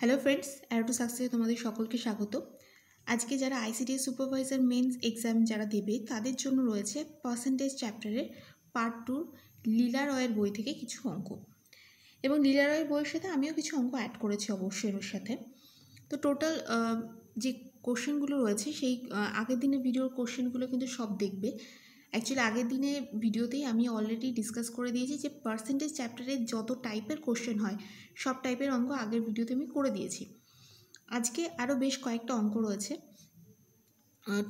Hello friends, arrow two সাকসেসে তোমাদের সকলকে স্বাগত। আজকে যারা আইসিডিএস সুপারভাইজার মেন্স এক্সাম যারা দেবে তাদের জন্য রয়েছে পার্সেন্টেজ চ্যাপ্টারের পার্ট 2 লীলা রয়ের বই থেকে কিছু অঙ্ক, এবং লীলা রয়ের বইয়ের সাথে আমিও কিছু অঙ্ক অ্যাড করেছি অবশ্যই ওর সাথে। তো টোটাল যে কোশ্চেনগুলো রয়েছে সেই আগের দিনের ভিডিওর কোশ্চেনগুলো কিন্তু সব দেখবে। অ্যাকচুয়ালি আগের দিনে ভিডিওতেই আমি অলরেডি ডিসকাস করে দিয়েছি যে পার্সেন্টেজ চ্যাপ্টারে যত টাইপের কোশ্চেন হয় সব টাইপের অঙ্ক আগের ভিডিওতে আমি করে দিয়েছি। আজকে আরও বেশ কয়েকটা অঙ্ক রয়েছে,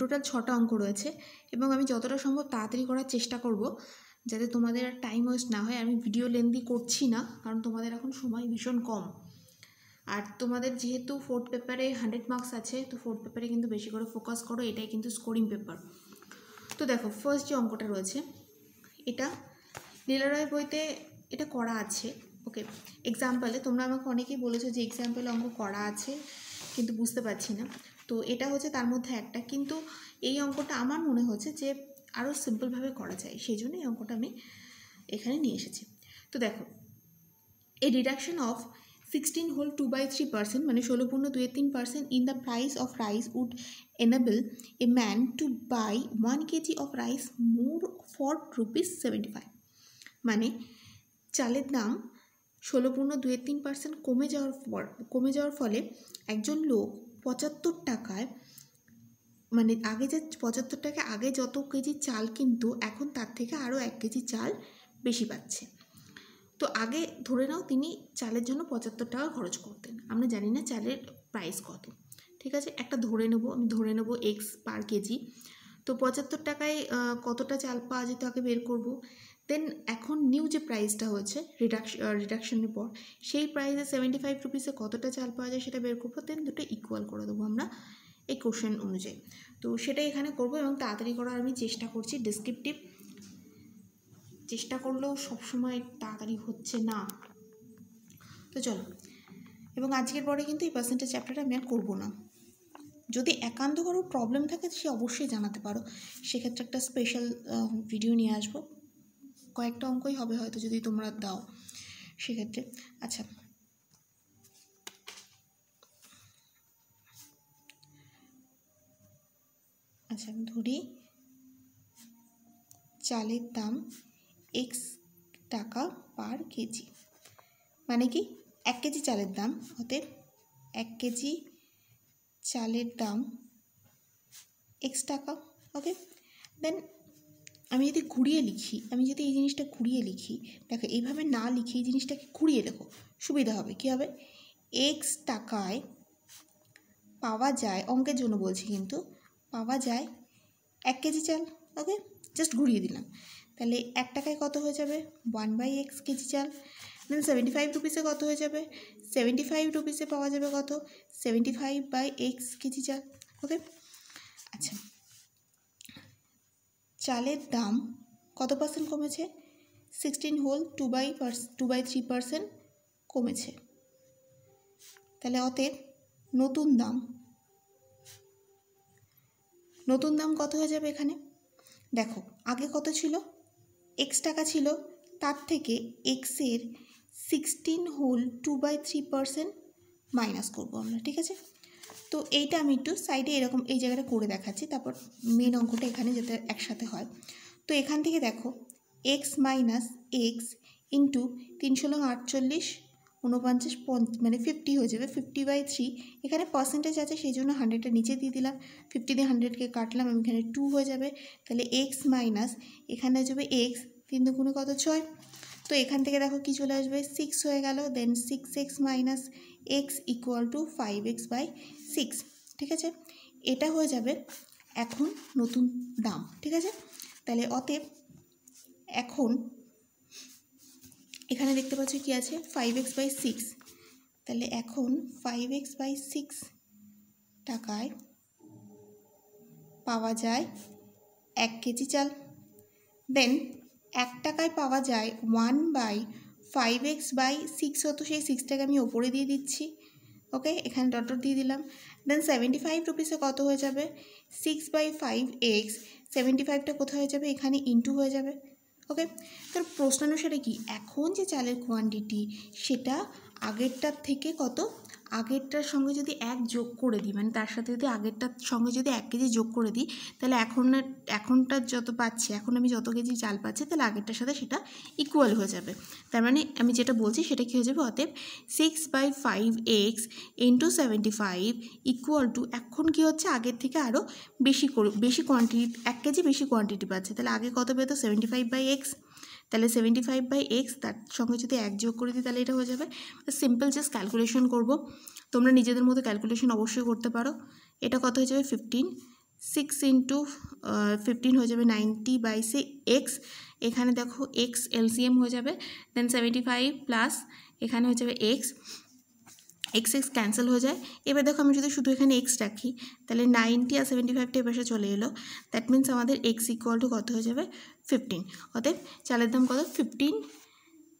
টোটাল 6টা অঙ্ক রয়েছে, এবং আমি যতটা সম্ভব তাড়াতাড়ি করার চেষ্টা করব যাতে তোমাদের আর টাইম ওয়েস্ট না হয়। আমি ভিডিও লেন্দি করছি না কারণ তোমাদের এখন সময় ভীষণ কম, আর তোমাদের যেহেতু ফোর্থ পেপারে 100 মার্কস আছে, তো ফোর্থ পেপারে কিন্তু বেশি করে ফোকাস করো, এটাই কিন্তু স্কোরিং পেপার। তো দেখো, ফার্স্ট যে অঙ্কটা রয়েছে এটা লীলা রয়ের বইতে এটা করা আছে। ওকে, এক্সাম্পলে তোমরা আমাকে অনেকেই বলেছো যে এক্সাম্পলে অঙ্ক করা আছে কিন্তু বুঝতে পারছি না, তো এটা হচ্ছে তার মধ্যে একটা। কিন্তু এই অঙ্কটা আমার মনে হচ্ছে যে আরও সিম্পলভাবে করা যায়, সেই জন্য এই অঙ্কটা আমি এখানে নিয়ে এসেছি। তো দেখো, এই রিডাকশন অফ 16 হোল 2/3% মানে 16.23% in the price of rice would enable a man to buy 1 kg of rice more for ₹75। মানে চালের দাম 16.23% কমে যাওয়ার ফলে একজন লোক 75 টাকায়, মানে আগে যে 75 টাকা আগে যত কেজি চাল কিন্তু এখন তার থেকে আরও 1 কেজি চাল বেশি পাচ্ছে। তো আগে ধরে নাও তিনি চালের জন্য 75 টাকা খরচ করতেন, আমরা জানি না চালের প্রাইস কত, ঠিক আছে, একটা আমি ধরে নেব এক্স পার কেজি। তো 75 টাকায় কতটা চাল পাওয়া যেত আগে বের করব, দেন এখন নিউ যে প্রাইসটা হয়েছে রিডাকশনের পর সেই প্রাইসে 75 রুপিসে কতটা চাল পাওয়া যায় সেটা বের করবো, দেন দুটো ইকুয়াল করে দেবো আমরা এই কোশ্চেন অনুযায়ী। তো সেটাই এখানে করব এবং তাড়াতাড়ি করার আমি চেষ্টা করছি। ডেসক্রিপটিভ চেষ্টা করলেও সবসময় তাড়াতাড়ি হচ্ছে না, তো চলো। এবং আজকের পরে কিন্তু এই পার্সেন্টেজ চ্যাপ্টারটা আমি আর করবো না। যদি একান্ত কারো প্রবলেম থাকে সে অবশ্যই জানাতে পারো, সেক্ষেত্রে একটা স্পেশাল ভিডিও নিয়ে আসবো। কয়েকটা অঙ্কই হবে হয়তো যদি তোমরা দাও সেক্ষেত্রে। আচ্ছা, আমি ধরি চালের দাম এক্স টাকা পার কেজি, মানে কি 1 কেজি চালের দাম, অতএব 1 কেজি চালের দাম এক্স টাকা। ওকে, দেন আমি যদি ঘুরিয়ে লিখি, এই জিনিসটা ঘুরিয়ে লিখি, দেখো এইভাবে না লিখে এই জিনিসটাকে ঘুরিয়ে লেখো, সুবিধা হবে। কী হবে, এক্স টাকায় পাওয়া যায়, অঙ্কের জন্য বলছি কিন্তু, পাওয়া যায় 1 কেজি চাল। ওকে, জাস্ট ঘুরিয়ে দিলাম, তাহলে 1 টাকায় কত হয়ে যাবে 1/x কেজি চাল। দেন 75 রুপিসে কত হয়ে যাবে, 75 রুপিসে পাওয়া যাবে কত 75/x কেজি চাল। ওকে, আচ্ছা, চালের দাম কত পার্সেন্ট কমেছে, 16 হোল 2/3% কমেছে। তাহলে অতএব নতুন দাম কত হয়ে যাবে এখানে, দেখো আগে কত ছিল, এক্স টাকা ছিল, তার থেকে এক্সের 16 হোল 2/3% মাইনাস করবো আমরা, ঠিক আছে। তো এইটা আমি একটু সাইডে এরকম এই জায়গাটা করে দেখাচ্ছি, তারপর মেন অঙ্কটা এখানে যাতে একসাথে হয়। তো এখান থেকে দেখো এক্স মাইনাস এক্স ইন্টু 3 × 48 49 মানে 50 হয়ে যাবে 50/3। এখানে পার্সেন্টেজ আছে সেই জন্য 100টা নিচে দিয়ে দিলাম, 50 দিয়ে 100কে কাটলাম, আমি এখানে 2 হয়ে যাবে। তাহলে এক্স মাইনাস এখানে হয়ে যাবে এক্স, 3 দুগুণে কত 6। তো এখান থেকে দেখো কি চলে আসবে 6 হয়ে গেল, দেন 6x minus x equal to 5x/6, ঠিক আছে। এটা হয়ে যাবে এখন নতুন দাম, ঠিক আছে। তাহলে অতএব এখন এখানে দেখতে পাচ্ছ কি আছে 5x/6, তাহলে এখন 5x/6 টাকায় পাওয়া যায় 1 কেজি চাল। দেন 1 টাকায় পাওয়া যায় 1/5x/6 হতো, সেই 6টাকে আমি ওপরে দিয়ে দিচ্ছি। ওকে, এখানে ডট দিয়ে দিলাম। দেন 75 রুপিসে কত হয়ে যাবে 6/5x, 75টা কোথায় হয়ে যাবে এখানে ইন্টু হয়ে যাবে। ওকে, তোর প্রশ্ন অনুসারে কি এখন যে চালের কোয়ান্টিটি সেটা আগেরটার থেকে কত আগেরটার সঙ্গে যদি 1 যোগ করে দিই, মানে তার সাথে যদি আগেরটার সঙ্গে যদি 1 কেজি যোগ করে দিই, তাহলে এখনটা যত পাচ্ছি, এখন আমি যত কেজি চাল পাচ্ছি, তাহলে আগেরটার সাথে সেটা ইকুয়াল হয়ে যাবে। তার মানে আমি যেটা বলছি সেটা কী হয়ে যাবে, অতএব 6/5x ইন্টু 75 ইকুয়াল টু, এখন কী হচ্ছে, আগের থেকে আরও বেশি কোয়ান্টিটি, 1 কেজি বেশি কোয়ান্টিটি পাচ্ছে। তাহলে আগে কত পেতো, 75/x, তাহলে 75/x তার সঙ্গে যদি 1 যোগ করে দিই তাহলে এটা হয়ে যাবে। সিম্পল জাস্ট ক্যালকুলেশন করব, তোমরা নিজেদের মতো ক্যালকুলেশন অবশ্যই করতে পারো। এটা কত হয়ে যাবে, 15, 6 ইন্টু 15 হয়ে যাবে 90/x, এখানে দেখো x এলসিএম হয়ে যাবে, দেন 75 প্লাস এখানে হয়ে যাবে x ক্যান্সেল হয়ে যায়। এবার দেখো আমি যদি শুধু এখানে x রাখি, তাহলে 90 আর 75টা এপাশে চলে এলো, দ্যাট মিনস আমাদের x ইকুয়াল টু কত হয়ে যাবে, 15। অতএব চালের দাম কত, 15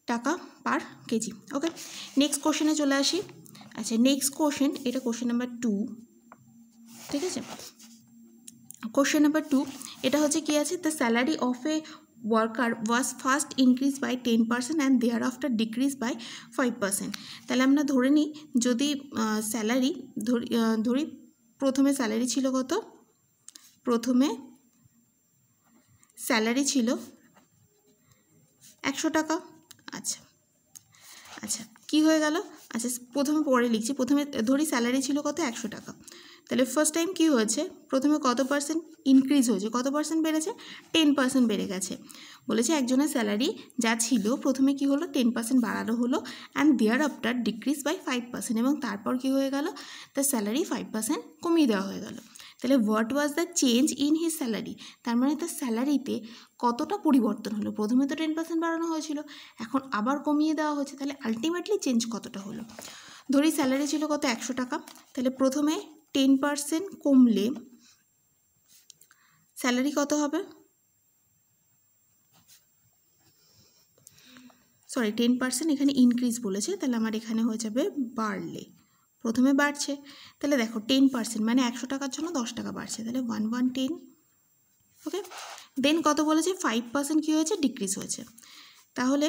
টাকা পার কেজি। ওকে, নেক্সট কোশ্চেনে চলে আসি। আচ্ছা, নেক্সট কোশ্চেন, এটা কোশ্চেন নাম্বার 2, ঠিক আছে। কোশ্চেন নাম্বার 2, এটা হচ্ছে কি আছে, the salary of a worker was first increase by 10% and thereafter decrease by 5%। তাহলে আমরা ধরে নিই, যদি স্যালারি ধরি প্রথমে স্যালারি ছিল কত, প্রথমে স্যালারি ছিল 100 টাকা। আচ্ছা আচ্ছা, কী হয়ে গেল, আচ্ছা প্রথমে পরে লিখছি, প্রথমে ধরি স্যালারি ছিল কত, 100 টাকা। তাহলে ফার্স্ট টাইম কী হয়েছে, প্রথমে কত পার্সেন্ট ইনক্রিজ হয়েছে, কত পার্সেন্ট বেড়েছে, 10% বেড়ে গেছে। বলেছে একজনের স্যালারি যা ছিল প্রথমে কি হলো, 10% বাড়ানো হলো, and thereafter decrease by 5%, এবং তারপর কি হয়ে গেল, তার স্যালারি 5% কমিয়ে দেওয়া হয়ে গেল। তাহলে what was the change in his salary, তার মানে তার স্যালারিতে কতটা পরিবর্তন হলো, প্রথমে তো 10% বাড়ানো হয়েছিল, এখন আবার কমিয়ে দেওয়া হয়েছে, তাহলে আলটিমেটলি চেঞ্জ কতটা হলো। ধরি স্যালারি ছিল কত, 100 টাকা, তাহলে প্রথমে 10% কমলে স্যালারি কত হবে, সরি 10% এখানে ইনক্রিজ বলেছে, তাহলে আমার এখানে হয়ে যাবে বাড়লে, প্রথমে বাড়ছে, তাহলে দেখো 10% মানে 100 টাকার জন্য 10 টাকা বাড়ছে, তাহলে 1110। ওকে, দেন কত বলেছে, 5% কী হয়েছে, ডিক্রিজ হয়েছে, তাহলে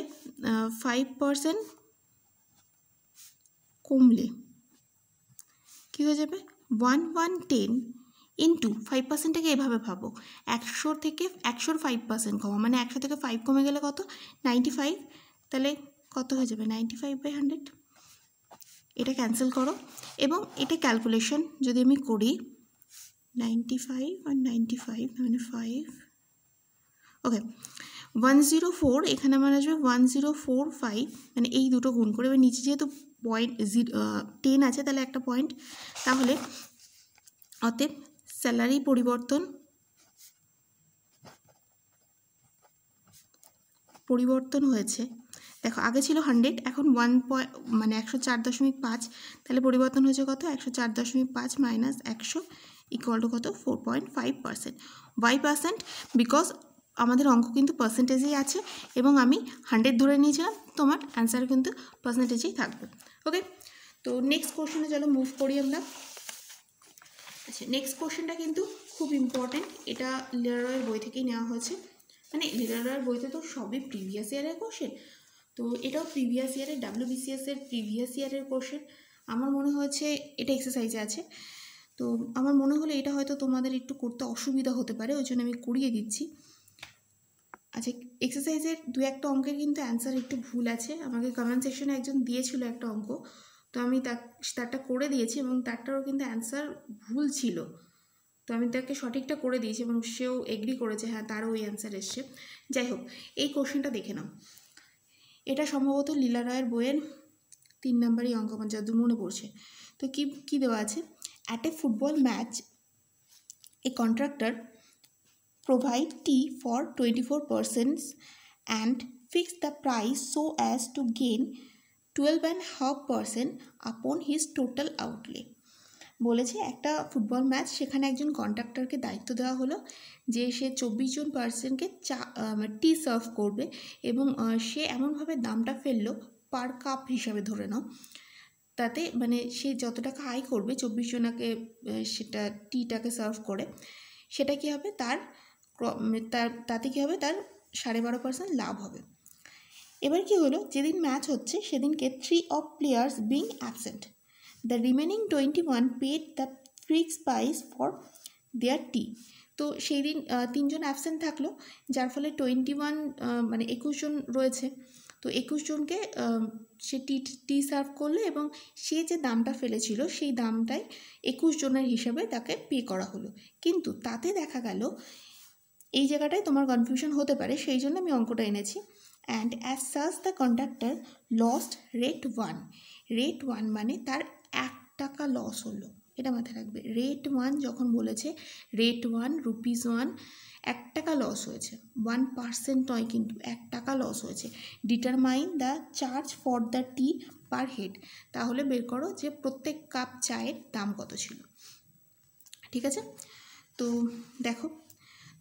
5% কমলে কী হয়ে যাবে, 1110 ইন্টু 5%টাকে এভাবে ভাবো, 100 থেকে 100-র 5% কমা, মানে 100 থেকে 5 কমে গেলে কত, 95, তাহলে কত হয়ে যাবে, 95/100। এটা ক্যান্সেল করো, এবং এটা ক্যালকুলেশন যদি আমি করি, 95 আর 95 মানে 5, ওকে 104, এখানে আমার আসবে 1045, মানে এই দুটো গুণ করে, এবার নিচে যেহেতু পয়েন্ট 10 আছে তাহলে একটা পয়েন্ট, তাহলে অতএব স্যালারি পরিবর্তন হয়েছে, দেখো আগে ছিল 100, এখন 104.5, তাহলে পরিবর্তন হয়েছে কত, 104.5 মাইনাস 100 ইকুয়াল টু কত, 4.5%। ওয়াই পার্সেন্ট, বিকজ আমাদের অঙ্ক কিন্তু পার্সেন্টেজেই আছে, এবং আমি 100 ধরে নিয়েছিলাম, তোমার অ্যান্সার কিন্তু পার্সেন্টেজেই থাকবে। ওকে, তো নেক্সট কোশ্চেনে চলো মুভ করি আমরা। আচ্ছা, নেক্সট কোশ্চেনটা কিন্তু খুব ইম্পর্টেন্ট, এটা লিলারয়ের বই থেকেই নেওয়া হয়েছে, মানে লিলারয়ের বইতে তো সবই প্রিভিয়াস ইয়ারের কোশ্চেন, তো এটাও প্রিভিয়াস ইয়ারের, WBCS-এর প্রিভিয়াস ইয়ারের কোশ্চেন। আমার মনে হয়েছে এটা এক্সারসাইজে আছে, তো আমার মনে হলো এটা হয়তো তোমাদের একটু করতে অসুবিধা হতে পারে, ওই জন্য আমি করিয়ে দিচ্ছি। আচ্ছা, এক্সারসাইজের 2-1টা অঙ্কের কিন্তু অ্যান্সার একটু ভুল আছে, আমাকে কমেন্ট সেকশনে একজন দিয়েছিল একটা অঙ্ক, তো আমি তারটা করে দিয়েছি, এবং তারটারও কিন্তু অ্যান্সার ভুল ছিল, তো আমি তাকে সঠিকটা করে দিয়েছি, এবং সেও এগ্রি করেছে, হ্যাঁ তারও ওই অ্যান্সার এসছে। যাই হোক, এই কোশ্চেনটা দেখে নাও, এটা সম্ভবত লীলারয়ের বইয়ের 3 নম্বরই অঙ্ক, আমার যতদূর মনে পড়ছে। তো কি দেওয়া আছে, at a football match A contractor provide tea for 24 persons and fix the price so as to gain 12.5% upon his total outlay। বলেছে একটা ফুটবল ম্যাচ, সেখানে একজন কন্ট্রাক্টরকে দায়িত্ব দেওয়া হলো যে সে 24 জন পার্সনকে টি সার্ভ করবে, এবং সে এমনভাবে দামটা ফেললো পার কাপ হিসাবে ধরে নাও, তাতে মানে সে যত টাকা আয় করবে 24 জনাকে সেটা টিটাকে সার্ভ করে, সেটা কী হবে, তাতে কী হবে, তার 12.5% লাভ হবে। এবার কি হলো, যেদিন ম্যাচ হচ্ছে সেদিনকে 3 of players being absent, the remaining 21 paid the fixed price for their tea. তো সেই দিন 3 জন অ্যাবসেন্ট থাকলো, যার ফলে 21 মানে 21 জন রয়েছে। তো 21 জনকে সে টি সার্ভ করলো এবং সে যে দামটা ফেলেছিল সেই দামটাই 21 জনের হিসাবে তাকে পে করা হলো। কিন্তু তাতে দেখা গেল, এই জায়গাটায় তোমার কনফিউশন হতে পারে, সেই জন্য আমি অঙ্কটা এনেছি। And as such the conductor lost rate 1। Rate 1 মানে তার 1 টাকা লস হলো, এটা মাথায় রাখবে। রেট 1 যখন বলেছে, রেট 1 রুপিস 1, 1 টাকা লস হয়েছে, 1% নয় কিন্তু 1 টাকা লস হয়েছে। Determine the charge for the T per head. তাহলে বের করো যে প্রত্যেক কাপ চায়ের দাম কত ছিল। ঠিক আছে, তো দেখো,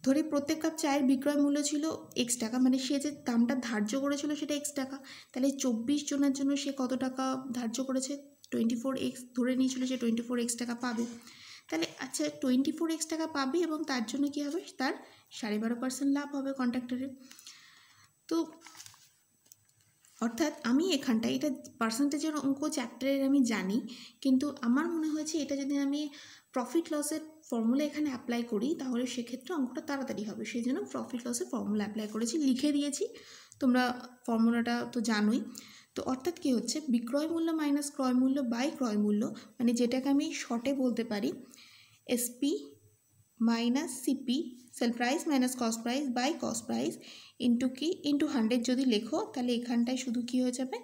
ধরি প্রত্যেক কাপ চায়ের বিক্রয় মূল্য ছিল x টাকা, মানে সে যে দামটা ধার্য করেছিল সেটা x টাকা। তাহলে 24 জনের জন্য সে কত টাকা ধার্য করেছে? 24x ধরে নিয়েছিল, সে 24x টাকা পাবে। তাহলে আচ্ছা 24x টাকা পাবে এবং তার জন্য কী হবে? তার 12.5% লাভ হবে কন্ট্রাক্টরের। তো অর্থাৎ আমি এখানটায়, এটা পার্সেন্টেজের অঙ্ক চ্যাপ্টারের আমি জানি, কিন্তু আমার মনে হয়েছে এটা যদি আমি প্রফিট লসের ফর্মুলা এখানে অ্যাপ্লাই করি তাহলে সেক্ষেত্রে অঙ্কটা তাড়াতাড়ি হবে। সেই জন্য প্রফিট লসের ফর্মুলা অ্যাপ্লাই করেছি, লিখে দিয়েছি, তোমরা ফর্মুলাটা তো জানোই। তো অর্থাৎ কী হচ্ছে? বিক্রয় মূল্য মাইনাস ক্রয় মূল্য বাই ক্রয় মূল্য, মানে যেটাকে আমি শর্টে বলতে পারি SP minus CP, sell price minus cost price by cost price into কি? ইন্টু 100 যদি লেখো তাহলে এখানটায় শুধু কি হয়ে যাবে?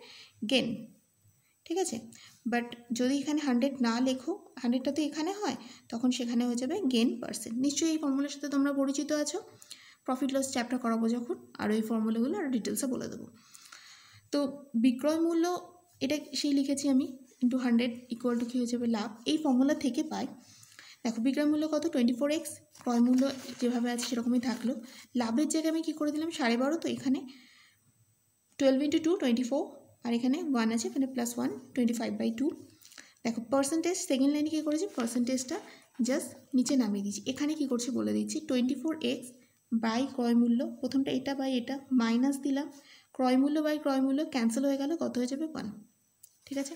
গেন। ঠিক আছে, বাট যদি এখানে 100 না লেখো, 100টা তো এখানে হয়, তখন সেখানে হয়ে যাবে গেন পার্সেন্ট। নিশ্চয়ই এই ফর্মুলার সাথে তোমরা পরিচিত আছো, প্রফিট লস চ্যাপ্টার করাবো যখন আর এই ফর্মুলাগুলো আরও ডিটেলসে বলে দেবো। তো বিক্রয় মূল্য এটা সেই লিখেছি আমি, ইন্টু 100 ইকুয়াল টু কী হয়ে যাবে? লাভ। এই ফর্মুলা থেকে পাই, দেখো বিক্রয় মূল্য কত? 24x, ক্রয় মূল্য যেভাবে আছে সেরকমই থাকলো। লাভের জায়গায় আমি কী করে দিলাম? 12.5, তো এখানে 12 × 2 24, আর এখানে 1 আছে, এখানে +1 25/2। দেখো পার্সেন্টেজ সেকেন্ড লাইনে কী করেছি? পার্সেন্টেজটা জাস্ট নিচে নামিয়ে দিয়েছি। এখানে কী করছি বলে দিচ্ছি, 24x বাই ক্রয় মূল্য, প্রথমটা এটা বাই এটা মাইনাস দিলাম, ক্রয় মূল্য বাই ক্রয় মূল্য ক্যান্সেল হয়ে গেল, কত হয়ে যাবে? 1। ঠিক আছে,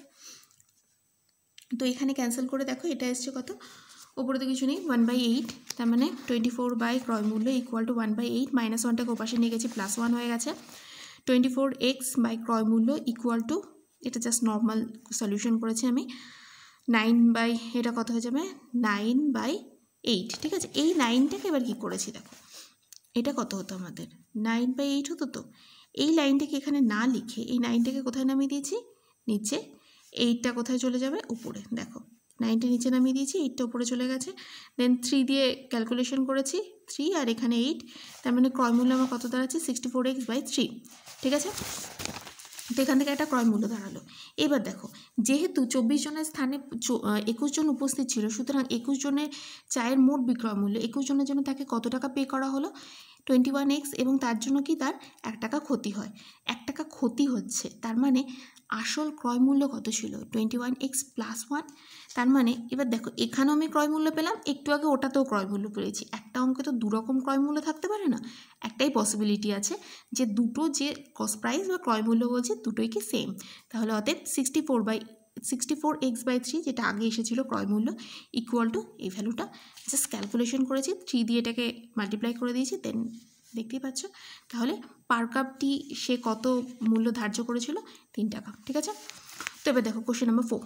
তো এখানে ক্যান্সেল করে দেখো এটা এসছে কত? ওপরে তো কিছু নেই, 1/8, তার মানে 24 বাই ক্রয় মূল্য ইকুয়াল টু 1/8, -1টাকে ওপাশে নিয়ে গেছি, +1 হয়ে গেছে। 24x বাই ক্রয় মূল্য ইকুয়াল টু, এটা জাস্ট নর্মাল সলিউশন করেছি আমি, 9 বাই, এটা কত হয়ে যাবে? 9/8। ঠিক আছে, এই 9টাকে এবার কী করেছি দেখো, এটা কত হতো আমাদের? 9/8 হতো। তো এই লাইনটাকে এখানে না লিখে এই 9টাকে কোথায় নামিয়ে দিয়েছি? নিচে। 8টা কোথায় চলে যাবে? উপরে। দেখো 9টা নিচে নামিয়ে দিয়েছি, 8টা উপরে চলে গেছে। দেন 3 দিয়ে ক্যালকুলেশন করেছি, 3 আর এখানে 8, তার মানে ক্রয় মূল্য আমার কত দাঁড়াচ্ছে? 64x/3। ঠিক আছে, তো এখান থেকে একটা ক্রয় মূল্য দাঁড়ালো। এবার দেখো, যেহেতু 24 জনের স্থানে 21 জন উপস্থিত ছিল, সুতরাং 21 জনের চায়ের মোট বিক্রয় মূল্য, 21 জনের জন্য তাকে কত টাকা পে করা হলো? 21x, এবং তার জন্য কি তার 1 টাকা ক্ষতি হয়। 1 টাকা ক্ষতি হচ্ছে, তার মানে আসল ক্রয় মূল্য কত ছিল? 21x + 1। তার মানে এবার দেখো, এখানেও আমি ক্রয় মূল্য পেলাম, একটু আগে ওটাতেও ক্রয় মূল্য পেয়েছি। একটা অঙ্কে তো দুরকম ক্রয় মূল্য থাকতে পারে না, একটাই পসিবিলিটি আছে যে দুটো যে কস্ট প্রাইস বা ক্রয় মূল্য বলছে দুটোই কি সেম। তাহলে অতএব 64x/3 যেটা আগে এসেছিল ক্রয় মূল্য ইকুয়াল টু এই ভ্যালুটা জাস্ট ক্যালকুলেশন করেছি, 3 দিয়ে এটাকে মাল্টিপ্লাই করে দিয়েছি, দেন দেখতেই পাচ্ছ। তাহলে পার কাপটি সে কত মূল্য ধার্য করেছিল? 3 টাকা। ঠিক আছে, তো এবার দেখো কোশ্চেন নাম্বার 4।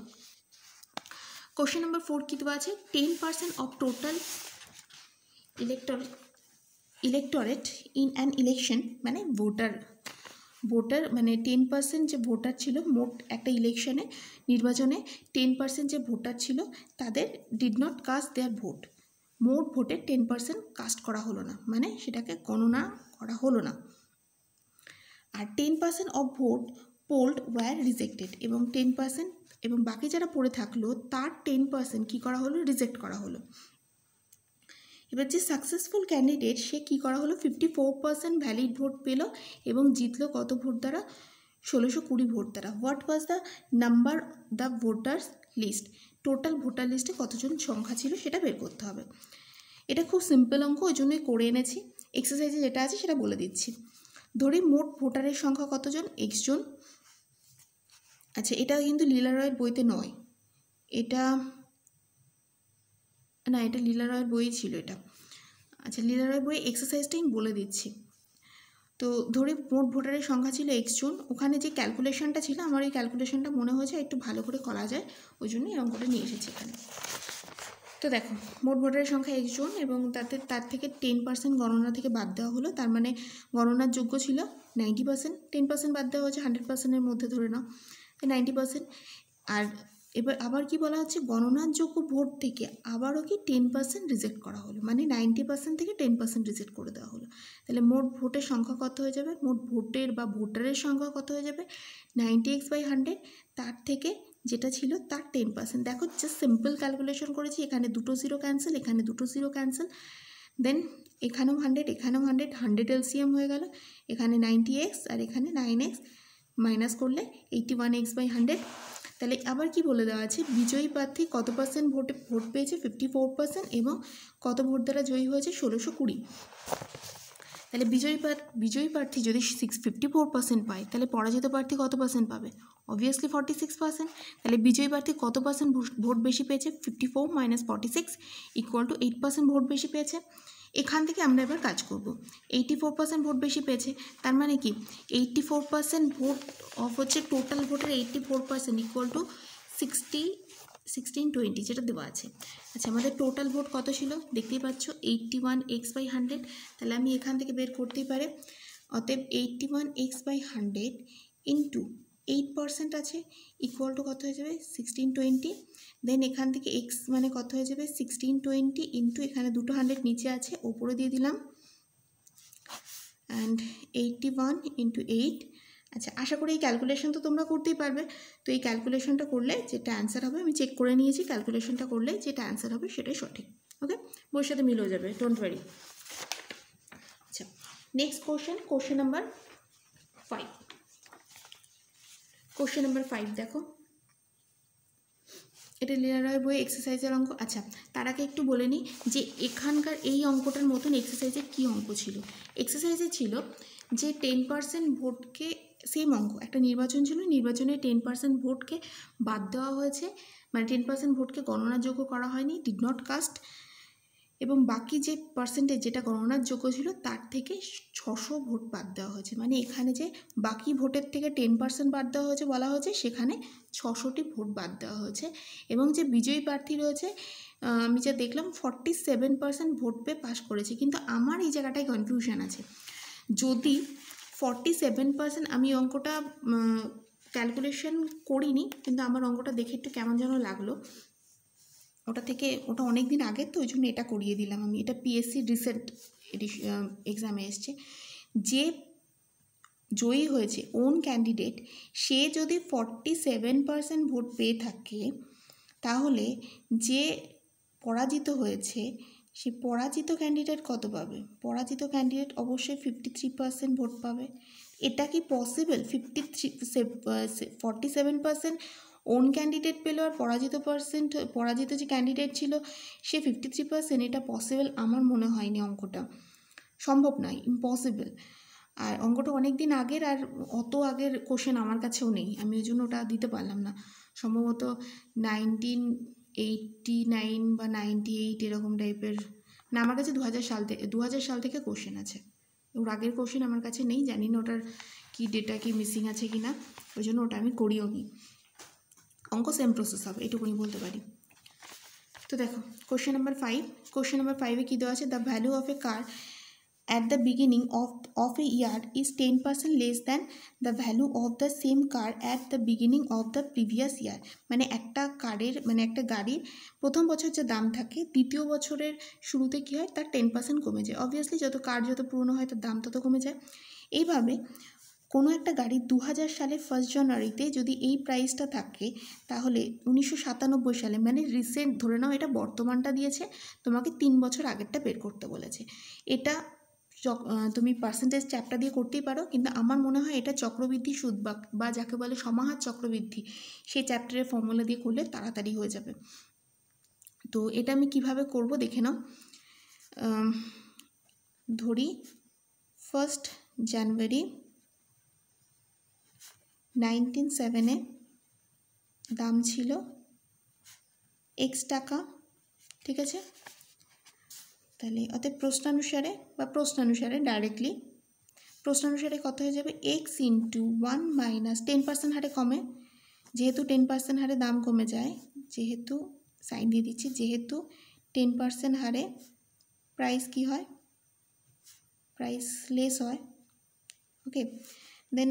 কোশ্চেন নাম্বার 4 কী দেওয়া আছে? 10% of total electorate in an election, মানে ভোটার মানে 10% যে ভোটার ছিল মোট একটা ইলেকশনে, নির্বাচনে 10% যে ভোটার ছিল তাদের did not caste there vote. মোট ভোটের 10% কাস্ট করা হলো না, মানে সেটাকে গণনা করা হলো না। আর 10% of vote polled were rejected, এবং 10% এবং বাকি যারা পড়ে থাকলো তার 10% কী করা হলো? রিজেক্ট করা হলো। এবার যে সাকসেসফুল ক্যান্ডিডেট সে কী করা হলো? 54% ভ্যালিড ভোট পেল এবং জিতলো কত ভোট দ্বারা? 1620 ভোট দ্বারা। What was the number the voters list? Total voter লিস্টে কতজন সংখ্যা ছিল সেটা বের করতে হবে। এটা খুব সিম্পল অঙ্ক, ওই জন্যই করে এনেছি। এক্সারসাইজে যেটা আছে সেটা বলে দিচ্ছি। ধরি মোট ভোটারের সংখ্যা কতজন? x জন। আচ্ছা, এটা কিন্তু লীলা রয়ের বইতে নয়, এটা না, এটা লীলা রয়ের বই ছিল এটা। আচ্ছা, লীলা রয়ের বই এক্সারসাইজটা আমি বলে দিচ্ছি। তো ধরে মোট ভোটারের সংখ্যা ছিল x জন। ওখানে যে ক্যালকুলেশনটা ছিল, আমার এই ক্যালকুলেশনটা মনে হয়েছে একটু ভালো করে করা যায়, ওই জন্য এই অঙ্কটা নিয়ে এসেছি এখানে। তো দেখো, মোট ভোটারের সংখ্যা x জন এবং তার থেকে 10% গণনা থেকে বাদ দেওয়া হলো। তার মানে গণনার যোগ্য ছিল 90%, 10% বাদ দেওয়া হচ্ছে 100%-এর মধ্যে ধরে নাও 90%। আর এবার আবার কি বলা হচ্ছে, গণনার যোগ্য ভোট থেকে আবারও কি 10% রিজেক্ট করা হলো, মানে 90% থেকে 10% রিজেক্ট করে দেওয়া হলো। তাহলে মোট ভোটের সংখ্যা কত হয়ে যাবে, মোট ভোটের বা ভোটারের সংখ্যা কত হয়ে যাবে, 90x/100, তার থেকে যেটা ছিল তার 10%। দেখো, জাস্ট সিম্পল ক্যালকুলেশন করেছি, এখানে দুটো জিরো ক্যান্সেল, এখানে দুটো জিরো ক্যান্সেল, দেন এখানেও 100, এখানেও 100, 100 এলসিএম হয়ে গেল, এখানে 90x আর এখানে 9x, মাইনাস করলে 81x/100। তাহলে আবার কি বলে দেওয়া আছে, বিজয়ী প্রার্থী কত পার্সেন্ট ভোট পেয়েছে, 54%, এবং কত ভোট দ্বারা জয়ী হয়েছে, 1620। তাহলে বিজয়ী প্রার্থী যদি 54% পায়, তাহলে পরাজিত প্রার্থী কত পার্সেন্ট পাবে, অবভিয়াসলি 46%। তাহলে বিজয়ী প্রার্থী কত পার্সেন্ট ভোট বেশি পেয়েছে, 54 - 46 = 8% ভোট বেশি পেয়েছে। এখান থেকে আমরা এবার কাজ করব। 84% ভোট বেশি পেয়েছে, তার মানে কি 84% ভোট অফ হচ্ছে টোটাল ভোটের 84% = 1620, যেটা দেওয়া আছে। আচ্ছা, আমাদের টোটাল ভোট কত ছিল দেখতেই পাচ্ছ, 81x/100। তাহলে আমি এখান থেকে বের করতেই পারে, অতএব 81x/100 ইন্টু 8% আছে ইকুয়াল টু কত হয়ে যাবে, 1620। দেন এখান থেকে এক্স মানে কত হয়ে যাবে, 1620 ইন্টু এখানে দুটো 100 নিচে আছে, ওপরে দিয়ে দিলাম, অ্যান্ড 81 ইন্টু 8। আচ্ছা, আশা করি এই ক্যালকুলেশন তো তোমরা করতেই পারবে। তো এই ক্যালকুলেশনটা করলে যেটা অ্যান্সার হবে, আমি চেক করে নিয়েছি, ক্যালকুলেশনটা করলে যেটা অ্যান্সার হবে সেটাই সঠিক। ওকে, বইয়ের সাথে মিল হয়ে যাবে, ডোন্ট ওয়ারি। আচ্ছা, next question number 5। Question number 5 দেখো, এটা লীলা রয়ের বই এক্সারসাইজের অঙ্ক। আচ্ছা, তার আগে একটু বলে নিই যে এখানকার এই অঙ্কটার মতন এক্সারসাইজের কী অঙ্ক ছিল। এক্সারসাইজে ছিল যে 10% ভোটকে, সেম অঙ্ক, একটা নির্বাচন ছিল, নির্বাচনে 10% ভোটকে বাদ দেওয়া হয়েছে, মানে 10% ভোটকে গণনার যোগ্য করা হয়নি, ডিড নট কাস্ট, এবং বাকি যে পার্সেন্টেজ যেটা গণনার যোগ্য ছিল তার থেকে 600 ভোট বাদ দেওয়া হয়েছে। মানে এখানে যে বাকি ভোটের থেকে 10% বাদ দেওয়া হয়েছে বলা হয়েছে, সেখানে 600টি ভোট বাদ দেওয়া হয়েছে। এবং যে বিজয়ী প্রার্থী রয়েছে, আমি যা দেখলাম 47% ভোট পেয়ে পাস করেছে। কিন্তু আমার এই জায়গাটায় কনফিউশন আছে, যদি 47%, আমি অঙ্কটা ক্যালকুলেশন করিনি, কিন্তু আমার অঙ্কটা দেখে একটু কেমন যেন লাগলো, ওটা অনেক দিন আগে, তো ওই জন্য এটা করিয়ে দিলাম আমি। এটা পিএসসি রিসেন্ট এক্সামে এসছে, যে জয়ী হয়েছে ওন ক্যান্ডিডেট, সে যদি 47% ভোট পেয়ে থাকে, তাহলে যে পরাজিত হয়েছে সে পরাজিত ক্যান্ডিডেট কত পাবে, পরাজিত ক্যান্ডিডেট অবশ্যই 53% ভোট পাবে। এটা কি পসিবল, 47% ওন ক্যান্ডিডেট পেলো আর পরাজিত যে ক্যান্ডিডেট ছিল সে 53%? এটা পসিবল আমার মনে হয়নি, অঙ্কটা সম্ভব নয়, ইম্পসিবল। আর অঙ্কটা অনেক দিন আগের, আর অত আগের কোশ্চেন আমার কাছেও নেই, আমি ওই জন্য ওটা দিতে পারলাম না। সম্ভবত 1989 বা 98 এরকম টাইপের, না আমার কাছে 2000 সাল থেকে কোশ্চেন আছে, ওর আগের কোশ্চেন আমার কাছে নেই, জানি না ওটার কি ডেটা কি মিসিং আছে কি না, ওই জন্য ওটা আমি করিও নি। অঙ্ক সেম প্রসেস হবে, এটুকুনি বলতে পারি। তো দেখো, কোশ্চেন নাম্বার 5-এ কী দেওয়া আছে, the value of A car at the beginning of a year is 10% less than the value of the same car at the beginning of the previous year। মানে একটা কারের, মানে একটা গাড়ির প্রথম বছর যে দাম থাকে, দ্বিতীয় বছরের শুরুতে কী হয়, তার 10% কমে যায়। অবভিয়াসলি যত পুরনো হয় তার দাম তত কমে যায়। এইভাবে কোনো একটা গাড়ি 2000 সালে 1 জানুয়ারিতে যদি এই প্রাইসটা থাকে, তাহলে 1997 সালে, মানে রিসেন্ট ধরে নাও, এটা বর্তমানটা দিয়েছে, তোমাকে 3 বছর আগেরটা বের করতে বলেছে। এটা তুমি পার্সেন্টেজ চ্যাপ্টার দিয়ে করতেই পারো, কিন্তু আমার মনে হয় এটা চক্রবৃদ্ধি সুদ বা যাকে বলে সমাহার চক্রবৃদ্ধি, সেই চ্যাপ্টারের ফর্মুলা দিয়ে করলে তাড়াতাড়ি হয়ে যাবে। তো এটা আমি কিভাবে করব দেখে নাও। ধরি 1 জানুয়ারি 1907 দাম ছিল এক্স টাকা, ঠিক আছে। তাহলে অতএব প্রশ্নানুসারে ডাইরেক্টলি প্রশ্নানুসারে কত হয়ে যাবে, এক্স ইন্টু 1 মাইনাস 10% হারে কমে, যেহেতু 10% হারে দাম কমে যায়, যেহেতু সাইন দিয়ে দিচ্ছি, যেহেতু 10% হারে প্রাইস কি হয়, প্রাইস লেস হয়। ওকে, দেন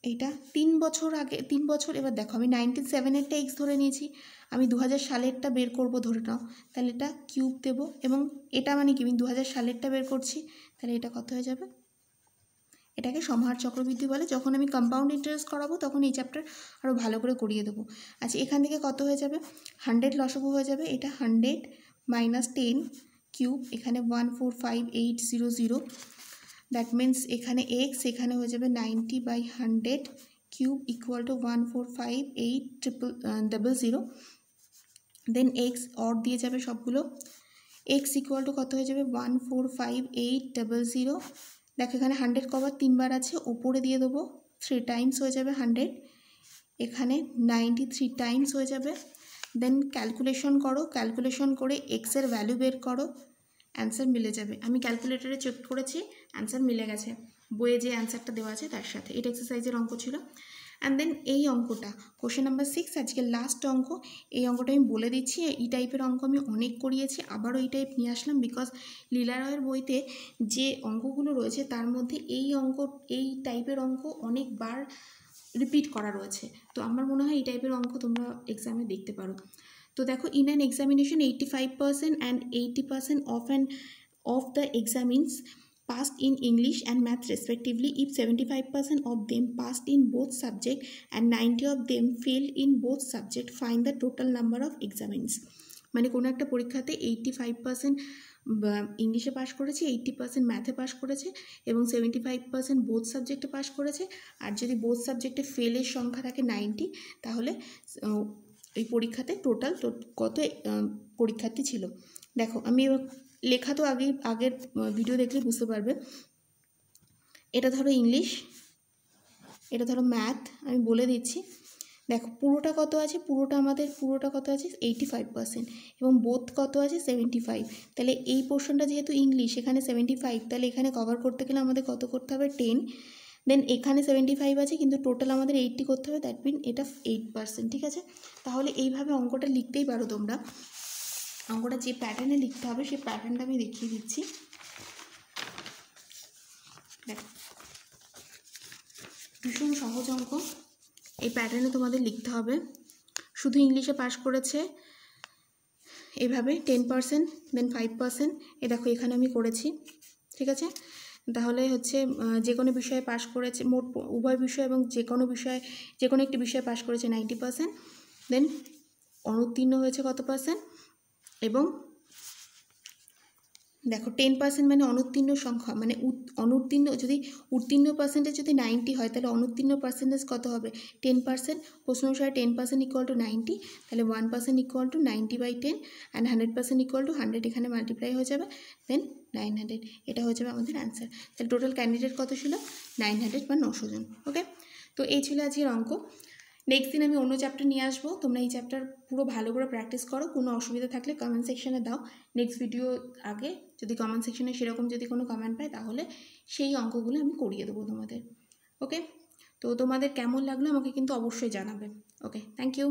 এইটা 3 বছর আগে, 3 বছর, এবার দেখো আমি 1997-এরটা এক্স ধরে নিয়েছি, আমি 2000 সালেরটা বের করব ধরে নাও, তাহলে এটা কিউব দেবো, এবং এটা মানে কি আমি 2000 সালেরটা বের করছি, তাহলে এটা কত হয়ে যাবে, এটাকে সমাহার চক্রবৃদ্ধি বলে। যখন আমি কম্পাউন্ড ইন্টারেস্ট করাবো তখন এই চ্যাপ্টার আরও ভালো করে করিয়ে দেবো। আচ্ছা, এখান থেকে কত হয়ে যাবে, 100 লসাগু হয়ে যাবে, এটা 100 মাইনাস 10 কিউব, এখানে 145,800, দ্যাট মিন্স এখানে এক্স, এখানে হয়ে যাবে 90/100 cube equal to 145,800, then x অর দিয়ে যাবে সবগুলো, এক্স ইকুয়াল টু কত হয়ে যাবে 145,800, দেখো এখানে 100 কবার 3 বার আছে, ওপরে দিয়ে দেবো 3 টাইমস হয়ে যাবে 100, এখানে 93 টাইমস হয়ে যাবে। দেন ক্যালকুলেশন করো, ক্যালকুলেশন করে এক্সের ভ্যালু বের করো, অ্যান্সার মিলে যাবে। আমি ক্যালকুলেটরে চেক করেছি, অ্যান্সার মিলে গেছে, বইয়ে যে অ্যান্সারটা দেওয়া আছে তার সাথে। এটা এক্সারসাইজের অঙ্ক ছিল। অ্যান্ড দেন এই অঙ্কটা কোশ্চেন নাম্বার 6, আজকে লাস্ট অঙ্ক। এই অঙ্কটা আমি বলে দিচ্ছি, এই টাইপের অঙ্ক আমি অনেক করিয়েছি, আবারও এই টাইপ নিয়ে আসলাম, বিকজ লীলা রয়ের বইতে যে অঙ্কগুলো রয়েছে তার মধ্যে এই টাইপের অঙ্ক অনেকবার রিপিট করা রয়েছে। তো আমার মনে হয় এই টাইপের অঙ্ক তোমরা এক্সামে দেখতে পারো। তো দেখো, in an examination 85% and 80% of the examines passed in English and math respectively. If 75% of them passed in both subject and 90 of them failed in both subject, find the total number of examines. মানে কোনো একটা পরীক্ষাতে 85% ইংলিশে pass করেছে, 80% ম্যাথে pass করেছে এবং 75% both সাবজেক্টে পাস করেছে, আর যদি বোথ সাবজেক্টে ফেলের সংখ্যা থাকে 90, তাহলে এই পরীক্ষাতে টোটাল কত পরীক্ষার্থী ছিল। দেখো আমি লেখা তো আগের ভিডিও দেখলে বুঝতে পারবে। এটা ধরো ইংলিশ, এটা ধরো ম্যাথ, আমি বলে দিচ্ছি। দেখো পুরোটা কত আছে, পুরোটা কত আছে 85%, এবং বোথ কত আছে 75। তাহলে এই পোর্শনটা যেহেতু ইংলিশ, এখানে 75, তাহলে এখানে কভার করতে গেলে আমাদের কত করতে হবে 10, দেন এখানে 75 আছে কিন্তু টোটাল আমাদের 80 করতে হবে, দ্যাট মিন এটা 8%, ঠিক আছে। তাহলে এইভাবে অঙ্কটা লিখতেই পারো তোমরা। অঙ্কটা যে প্যাটার্নে লিখতে হবে সেই প্যাটার্নটা আমি দেখিয়ে দিচ্ছি। দেখো ভীষণ সহজ অঙ্ক, এই প্যাটার্নে তোমাদের লিখতে হবে। শুধু ইংলিশে পাস করেছে এভাবে 10%, দেন 5%, এ দেখো এখানে আমি করেছি, ঠিক আছে। তাহলে হচ্ছে যে কোনো বিষয়ে পাস করেছে, মোট উভয় বিষয় এবং যে কোনো একটি বিষয়ে পাস করেছে 90%, দেন অনুত্তীর্ণ হয়েছে কত পার্সেন্ট, এবং দেখো 10% মানে অনুত্তীর্ণ সংখ্যা, মানে অনুত্তীর্ণ, যদি উত্তীর্ণ পার্সেন্টেজ যদি 90 হয় তাহলে অনুত্তীর্ণ পার্সেন্টেজ কত হবে 10%। প্রশ্ন অনুসারে 10% ইকুয়াল টু 90, তাহলে 1% equal to 90/10 and 100% equal to 100, এখানে মাল্টিপ্লাই হয়ে যাবে, দেন 900, এটা হয়ে যাবে আমাদের অ্যান্সার। তাহলে টোটাল ক্যান্ডিডেট কত ছিল 900 বা 900 জন। ওকে, তো এই ছিল আজকের অঙ্ক। নেক্সট দিন আমি অন্য চ্যাপ্টার নিয়ে আসবো, তোমরা এই চ্যাপ্টার পুরো ভালো করে প্র্যাকটিস করো। কোনো অসুবিধা থাকলে কমেন্ট সেকশনে দাও। নেক্সট ভিডিও আগে যদি কমেন্ট সেকশনে সেরকম যদি কোনো কমেন্ট পাই তাহলে সেই অঙ্কগুলো আমি করিয়ে দেবো তোমাদের। ওকে, তো তোমাদের কেমন লাগলো আমাকে কিন্তু অবশ্যই জানাবে। ওকে, থ্যাংক ইউ।